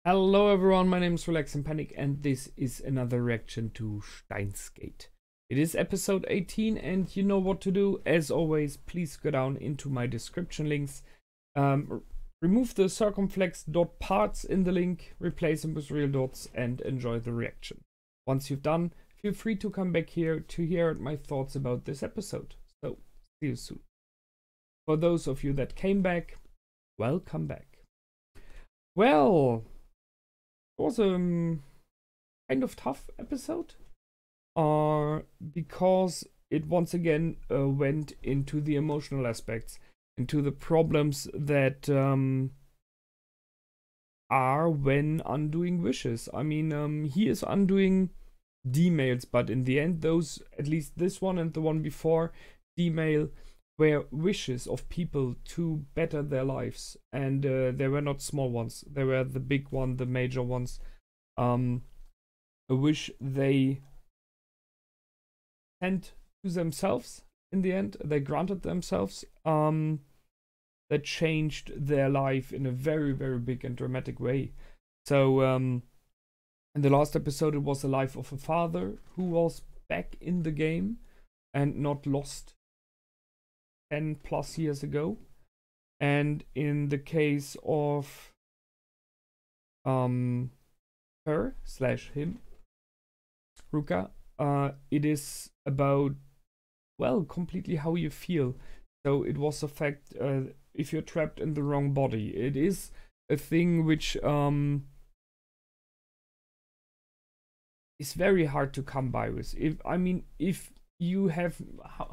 Hello everyone, my name is Relax and Panic and this is another reaction to Steins Gate. It is episode 18 and you know what to do. As always, please go down into my description links. Remove the circumflex dot parts in the link, replace them with real dots and enjoy the reaction. Once you've done, feel free to come back here to hear my thoughts about this episode. So, see you soon. For those of you that came back, welcome back. Well, it was a kind of tough episode because it once again went into the emotional aspects, into the problems that are when undoing wishes. I mean, he is undoing D-mails, but in the end those, at least this one and the one before D-mail, were wishes of people to better their lives, and they were not small ones, they were the big one, the major ones. A wish they sent to themselves in the end, they granted themselves, that changed their life in a very, very big and dramatic way. So in the last episode it was the life of a father who was back in the game and not lost 10 plus years ago. And in the case of her slash him, Ruka, it is about, well, completely how you feel. So it was a fact, if you're trapped in the wrong body. It is a thing which is very hard to come by with. If you have,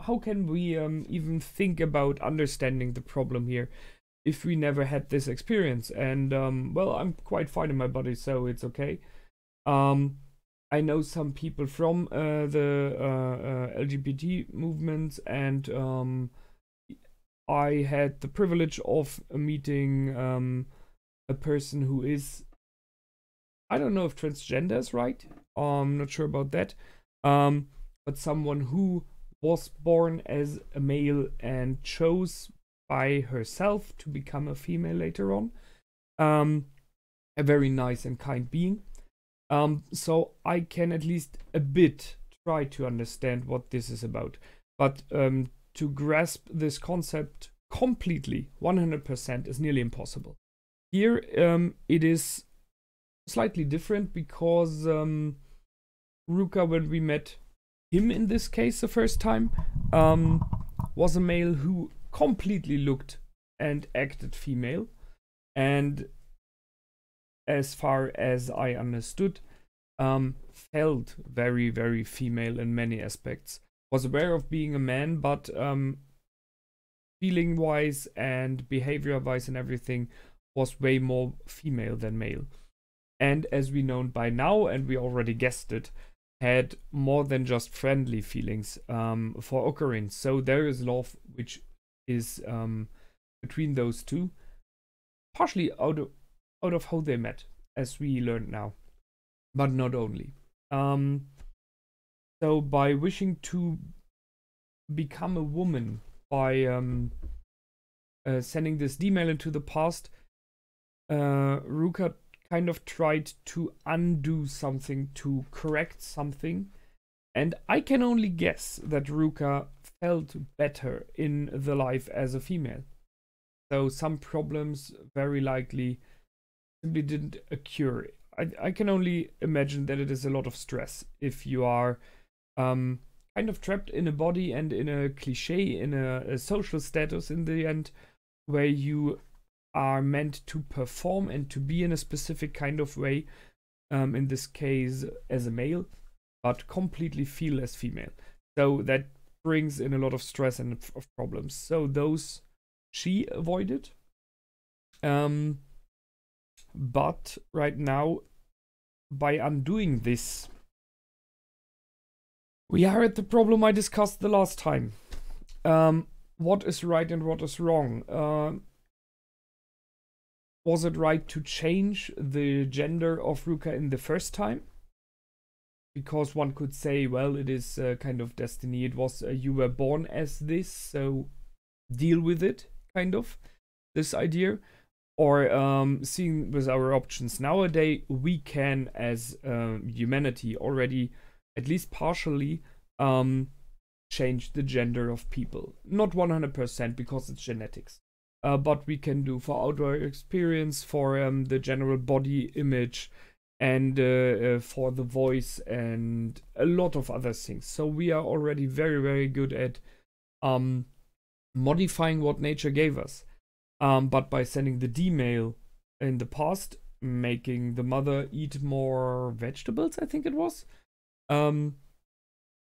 how can we even think about understanding the problem here if we never had this experience? And well, I'm quite fine in my body, so it's okay. I know some people from the LGBT movement, and I had the privilege of meeting a person who is, I don't know if transgender is right, I'm not sure about that, but someone who was born as a male and chose by herself to become a female later on. A very nice and kind being. So I can at least a bit try to understand what this is about. But to grasp this concept completely, 100%, is nearly impossible. Here it is slightly different because Ruka, when we met him in this case the first time, was a male who completely looked and acted female, and as far as I understood, felt very, very female in many aspects. Was aware of being a man, but feeling wise and behavior wise and everything was way more female than male. And as we know by now, and we already guessed it, had more than just friendly feelings for Ocarina. So there is love which is between those two, partially out of how they met, as we learned now, but not only. So by wishing to become a woman, by sending this D-mail into the past, Ruka kind of tried to undo something, to correct something, and I can only guess that Ruka felt better in the life as a female. So some problems very likely simply didn't occur. I can only imagine that it is a lot of stress if you are kind of trapped in a body and in a cliche, in a social status in the end, where you are meant to perform and to be in a specific kind of way, in this case as a male, but completely feel as female. So that brings in a lot of stress and of problems. So those she avoided. But right now, by undoing this, we are at the problem I discussed the last time. What is right and what is wrong? Was it right to change the gender of Ruka in the first time? Because one could say, well, it is kind of destiny. It was, you were born as this, so deal with it, kind of, this idea. or seeing with our options nowadays, we can as humanity already, at least partially, change the gender of people. Not 100% because it's genetics. But we can do for outdoor experience, for the general body image, and for the voice, and a lot of other things. So we are already very, very good at modifying what nature gave us. But by sending the D-mail in the past, making the mother eat more vegetables, I think it was,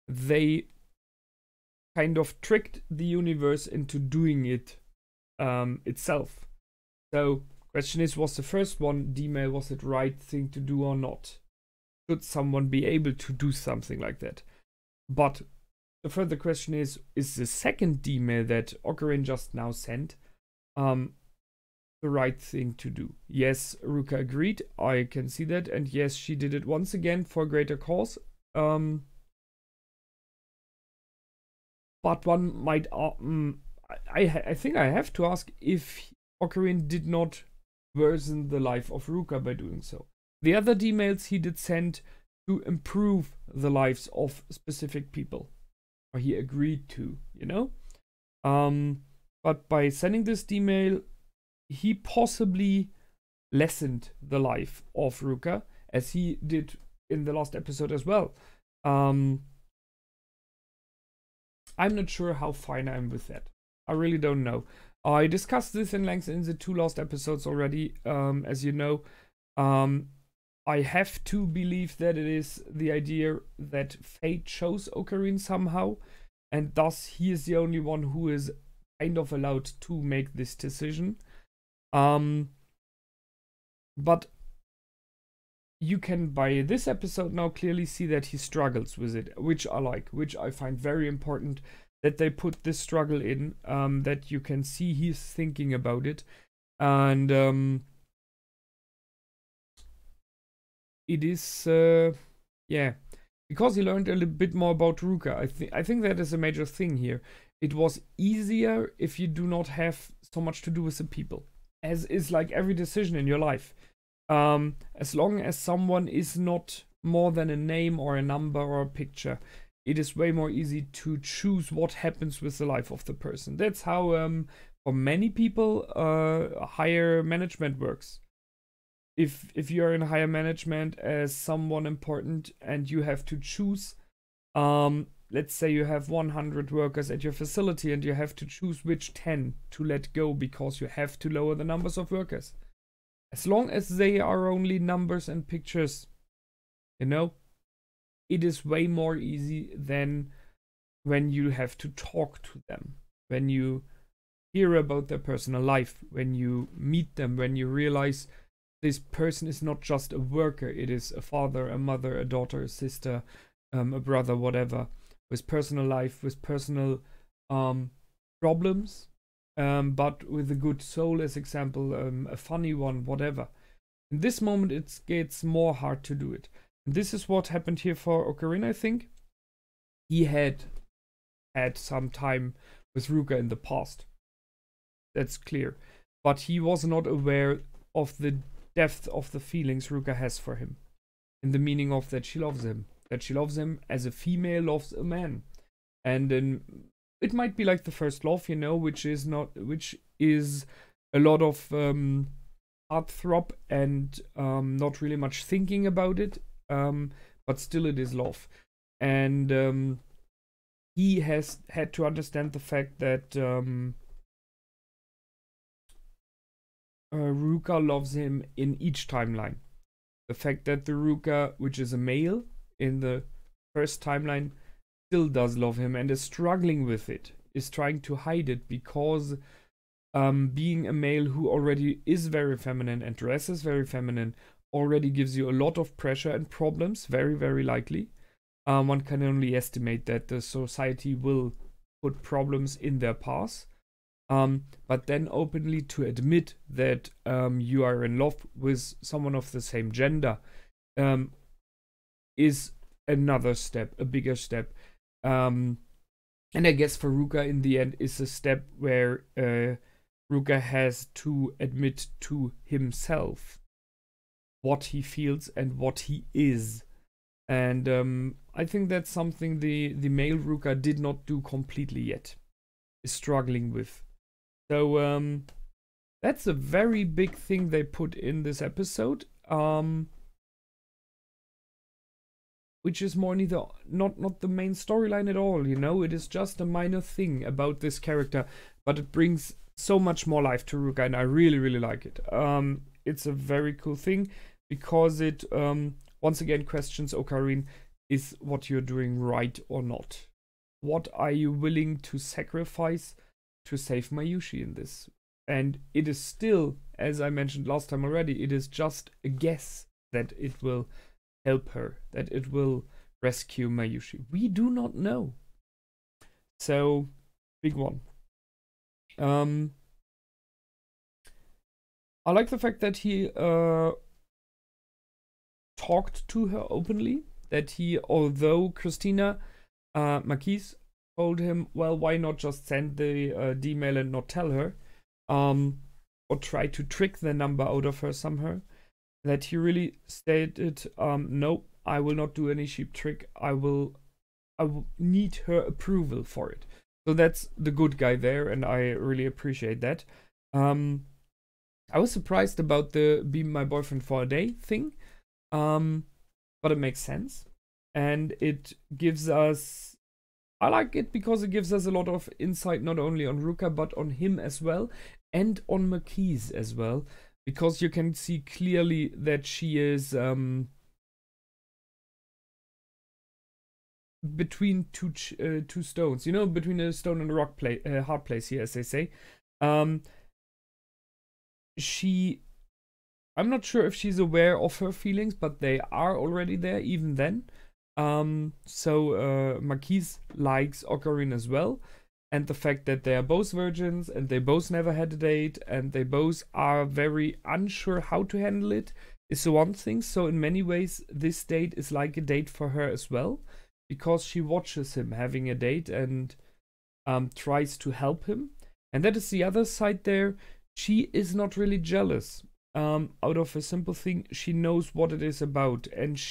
they kind of tricked the universe into doing it itself. So question is, was the first one, D-mail, was it right thing to do or not? Should someone be able to do something like that? But the further question is the second D-mail that Ocarina just now sent the right thing to do? Yes, Ruka agreed, I can see that, and yes, she did it once again for a greater cause. But one might, I think I have to ask if Ocarina did not worsen the life of Ruka by doing so. The other D-mails he did send to improve the lives of specific people, or he agreed to, you know? But by sending this D-mail, he possibly lessened the life of Ruka, as he did in the last episode as well. I'm not sure how fine I'm with that. I really don't know. I discussed this in length in the 2 last episodes already, as you know. I have to believe that it is the idea that fate chose Ocarina somehow, and thus he is the only one who is kind of allowed to make this decision. But you can, by this episode now, clearly see that he struggles with it, which I like, which I find very important, that they put this struggle in, that you can see he's thinking about it. And it is, yeah, because he learned a little bit more about Ruka. I think that is a major thing here. It was easier if you do not have so much to do with the people, as is like every decision in your life. As long as someone is not more than a name or a number or a picture, it is way more easy to choose what happens with the life of the person. That's how, for many people, higher management works. If you're in higher management as someone important and you have to choose, let's say you have 100 workers at your facility and you have to choose which 10 to let go because you have to lower the numbers of workers. As long as they are only numbers and pictures, you know, it is way more easy than when you have to talk to them, when you hear about their personal life, when you meet them, when you realize this person is not just a worker, it is a father, a mother, a daughter, a sister, a brother, whatever, with personal life, with personal problems, but with a good soul, as example, a funny one, whatever. In this moment, it gets more hard to do it. And this is what happened here for Ocarina, I think. He had some time with Ruka in the past. That's clear. But he was not aware of the depth of the feelings Ruka has for him. In the meaning of that she loves him. That she loves him as a female loves a man. And it might be like the first love, you know, which is a lot of heartthrob and not really much thinking about it, but still it is love. And he has had to understand the fact that Ruka loves him in each timeline. The fact that the Ruka, which is a male in the first timeline, still does love him and is struggling with it, is trying to hide it, because being a male who already is very feminine and dresses very feminine already gives you a lot of pressure and problems, very, very likely. One can only estimate that the society will put problems in their path. But then openly to admit that you are in love with someone of the same gender is another step, a bigger step. And I guess for Ruka in the end is a step where Ruka has to admit to himself what he feels and what he is. And I think that's something the male Ruka did not do completely yet, is struggling with. So that's a very big thing they put in this episode, which is more neither not the main storyline at all, you know. It is just a minor thing about this character, but it brings so much more life to Ruka, and I really, really like it. It's a very cool thing because it once again questions Ocarine, is what you're doing right or not? What are you willing to sacrifice to save Mayushi in this? And it is still, as I mentioned last time already, it is just a guess that it will help her, that it will rescue Mayushi. We do not know. So, big one. I like the fact that he talked to her openly, that he, although Christina Marquise told him, well, why not just send the D-mail and not tell her, or try to trick the number out of her somehow, that he really stated, no, I will not do any cheap trick, I will need her approval for it. So that's the good guy there, and I really appreciate that. I was surprised about the be my boyfriend for a day thing, but it makes sense, and it gives us, I like it because it gives us a lot of insight not only on Ruka but on him as well, and on Marquise as well, because you can see clearly that she is between two stones, you know, between a stone and a rock hard place here, as they say. I'm not sure if she's aware of her feelings, but they are already there even then. So Marquise likes Ocarina as well, and the fact that they are both virgins and they both never had a date and they both are very unsure how to handle it is the one thing. So in many ways this date is like a date for her as well, because she watches him having a date and tries to help him. And that is the other side there. She is not really jealous. Out of a simple thing, she knows what it is about, and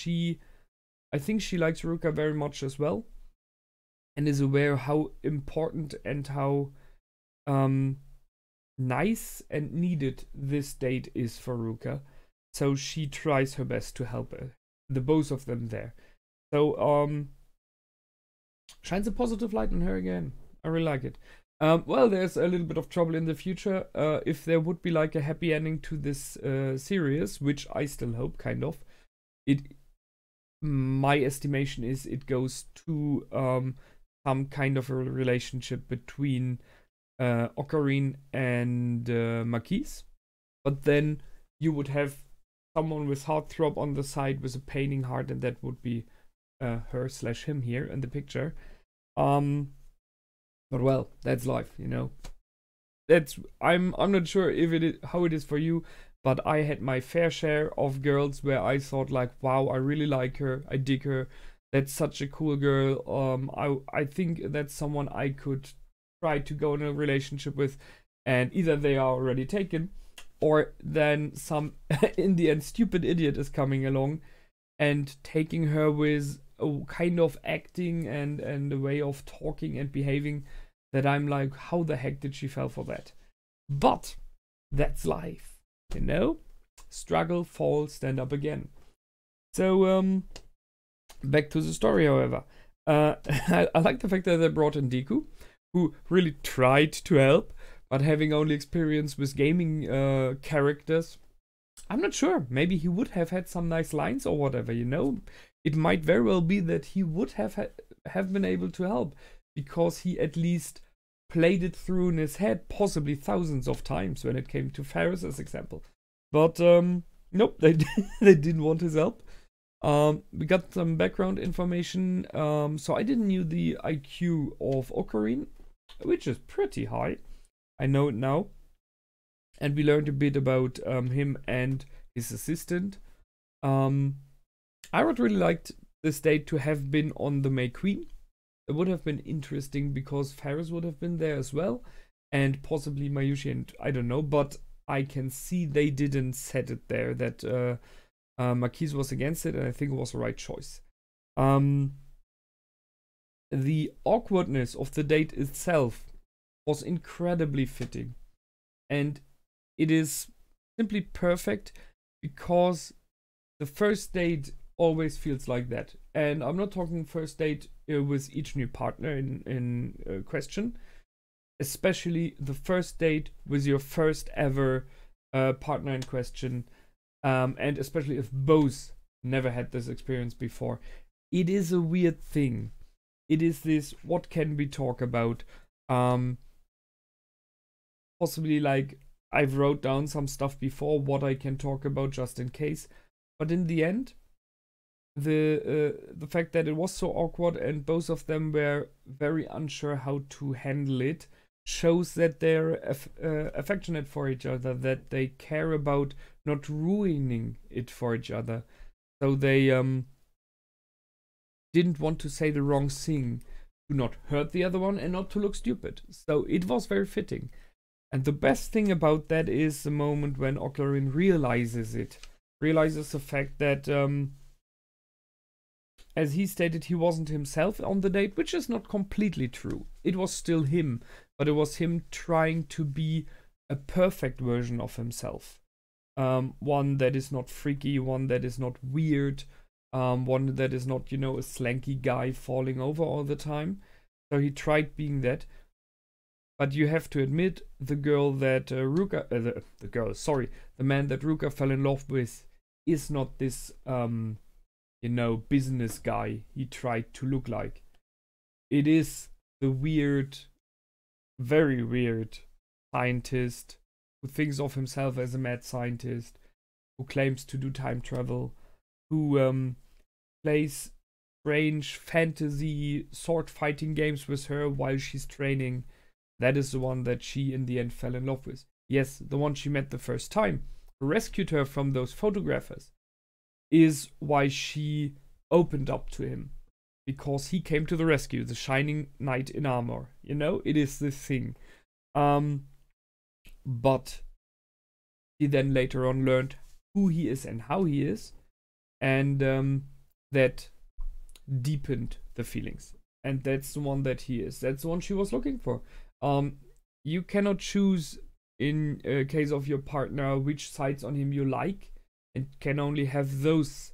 I think she likes Ruka very much as well, and is aware how important and how nice and needed this date is for Ruka. So she tries her best to help the both of them there. So shines a positive light on her again. I really like it. Well, there's a little bit of trouble in the future. If there would be like a happy ending to this series, which I still hope, kind of, my estimation is it goes to some kind of a relationship between Ocarine and Marquise. But then you would have someone with heartthrob on the side with a paining heart, and that would be her/him here in the picture. But well, that's life, you know. I'm not sure if it is how it is for you, but I had my fair share of girls where I thought like, wow, I really like her, I dig her, that's such a cool girl. I think that's someone I could try to go in a relationship with, and either they are already taken, or then some in the end stupid idiot is coming along and taking her with a kind of acting and a way of talking and behaving that I'm like, how the heck did she fall for that? But that's life, you know? Struggle, fall, stand up again. So back to the story, however. I like the fact that they brought in Deku, who really tried to help, but having only experience with gaming characters, I'm not sure. Maybe he would have had some nice lines or whatever, you know? It might very well be that he would have been able to help, because he at least played it through in his head possibly thousands of times when it came to Faris as example. But nope, they didn't want his help. We got some background information. So I didn't know the IQ of Ocarine, which is pretty high. I know it now. And we learned a bit about him and his assistant. I would really liked this date to have been on the May Queen. It would have been interesting because Faris would have been there as well. and possibly Mayushi, and I don't know, but I can see they didn't set it there that Marquise was against it, and I think it was the right choice. The awkwardness of the date itself was incredibly fitting, and it is simply perfect because the first date always feels like that. And I'm not talking first date with each new partner in question, especially the first date with your first ever partner in question, and especially if both never had this experience before. It is a weird thing. It is this, what can we talk about? Possibly like I've wrote down some stuff before what I can talk about just in case. But in the end, the fact that it was so awkward and both of them were very unsure how to handle it shows that they're affectionate for each other, that they care about not ruining it for each other. So they didn't want to say the wrong thing, to not hurt the other one and not to look stupid. So it was very fitting. And the best thing about that is the moment when Oclarin realizes the fact that, as he stated, he wasn't himself on the date, which is not completely true. It was still him, but it was him trying to be a perfect version of himself. One that is not freaky, one that is not weird, one that is not, a slanky guy falling over all the time. So he tried being that. But you have to admit, the girl that Ruka, the man that Ruka fell in love with is not this, business guy he tried to look like. It is the weird, very weird scientist who thinks of himself as a mad scientist, who claims to do time travel, who plays strange fantasy sword fighting games with her while she's training. That is the one that she in the end fell in love with. Yes, the one she met the first time, who rescued her from those photographers, is why she opened up to him. Because he came to the rescue, the shining knight in armor. It is this thing. But he then later on learned who he is and how he is. And that deepened the feelings. And that's the one that he is. That's the one she was looking for. You cannot choose in case of your partner which sides on him you like, and can only have those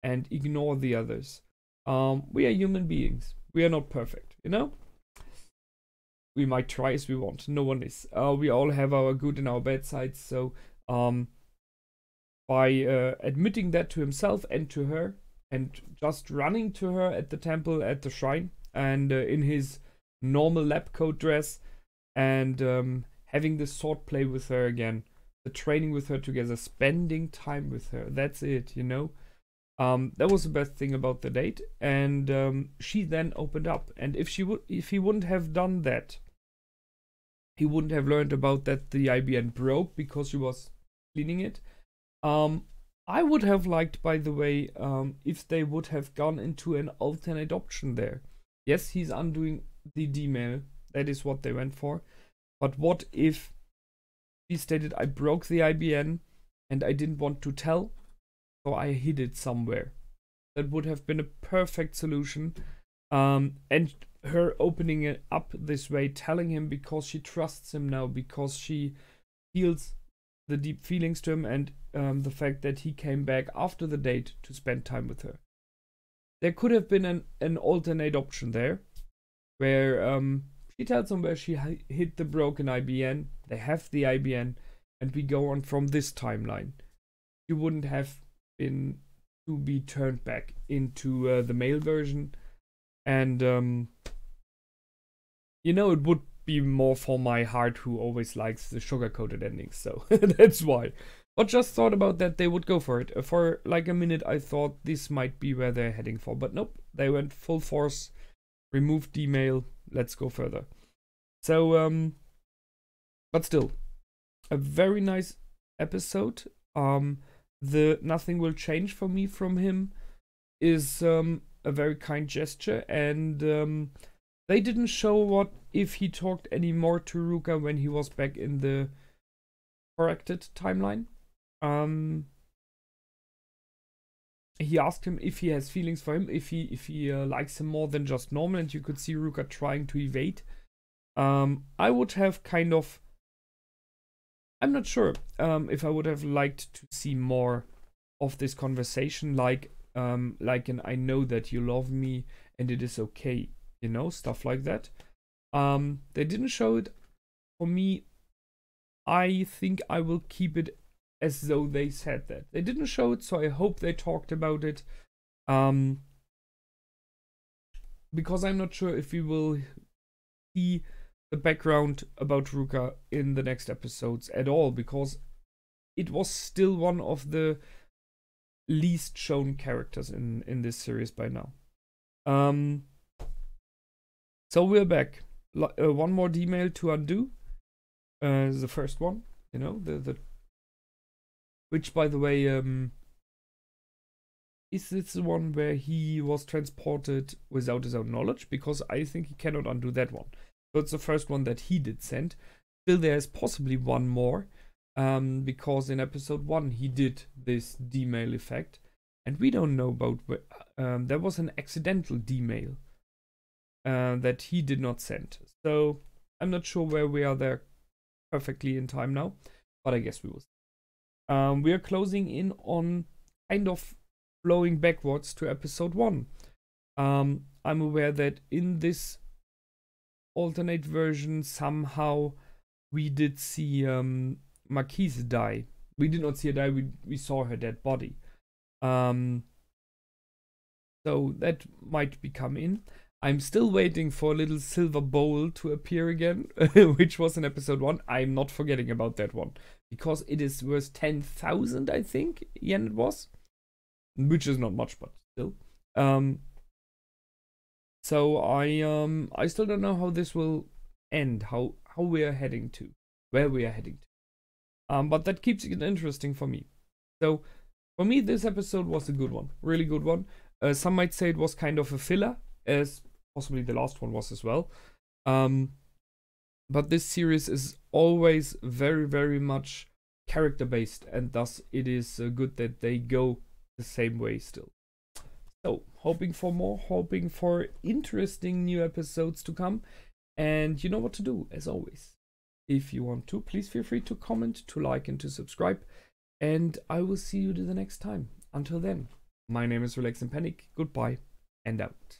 and ignore the others. We are human beings. We are not perfect, We might try as we want. No one is. We all have our good and our bad sides. So by admitting that to himself and to her, and just running to her at the temple, at the shrine, and in his normal lab coat dress, and having the sword play with her again, the training with her together, spending time with her. That's it, that was the best thing about the date. And she then opened up. And if he wouldn't have done that, he wouldn't have learned about that the IBN broke because she was cleaning it. I would have liked, by the way, if they would have gone into an alternate option there. Yes, he's undoing the D-mail. That is what they went for. But what if he stated, I broke the IBN and I didn't want to tell, so I hid it somewhere? That would have been a perfect solution. And her opening it up this way, telling him because she trusts him now, because she feels the deep feelings to him, and the fact that he came back after the date to spend time with her. There could have been an alternate option there, where she tells him where she hid the broken IBN, they have the IBN, and we go on from this timeline. She wouldn't have been to be turned back into the male version, and it would be more for my heart, who always likes the sugar-coated endings, so that's why. But just thought about that they would go for it. For like a minute I thought this might be where they're heading for, but nope, they went full force, removed D-mail, let's go further. So, but still, a very nice episode. The nothing will change for me from him is a very kind gesture, and They didn't show what if he talked anymore to Ruka when he was back in the corrected timeline. He asked him if he has feelings for him, if he likes him more than just normal, and you could see Ruka trying to evade. I would have kind of, I'm not sure if I would have liked to see more of this conversation, like an I know that you love me and it is okay, you know, stuff like that. They didn't show it. For me, I think I will keep it as though they said that. They didn't show it, so I hope they talked about it. Because I'm not sure if we will see the background about Ruka in the next episodes at all, because it was still one of the least shown characters in this series by now. So we're back. One more D-mail to undo. The first one, you know, the which, by the way, is this the one where he was transported without his own knowledge? Because I think he cannot undo that one. So it's the first one that he did send. Still, there's possibly one more, because in episode 1 he did this D-mail effect, and we don't know about there was an accidental D-mail that he did not send. So I'm not sure where we are there perfectly in time now, but I guess we will see. We are closing in on kind of flowing backwards to episode 1. I'm aware that in this alternate version somehow we did see Marquise die. We did not see her die, we saw her dead body. So that might be come in. I'm still waiting for a little silver bowl to appear again, which was in episode 1. I'm not forgetting about that one, because it is worth 10,000, I think, yen it was. Which is not much, but still. So I still don't know how this will end, how we are heading to, where we are heading to. But that keeps it interesting for me. So for me, this episode was a good one, really good one. Some might say it was kind of a filler, as possibly the last one was as well. But this series is always very, very much character based, and thus it is good that they go the same way still. So hoping for more, hoping for interesting new episodes to come, and you know what to do as always. If you want to, please feel free to comment, to like, and to subscribe, and I will see you the next time. Until then, my name is Relax and Panic. Goodbye and out.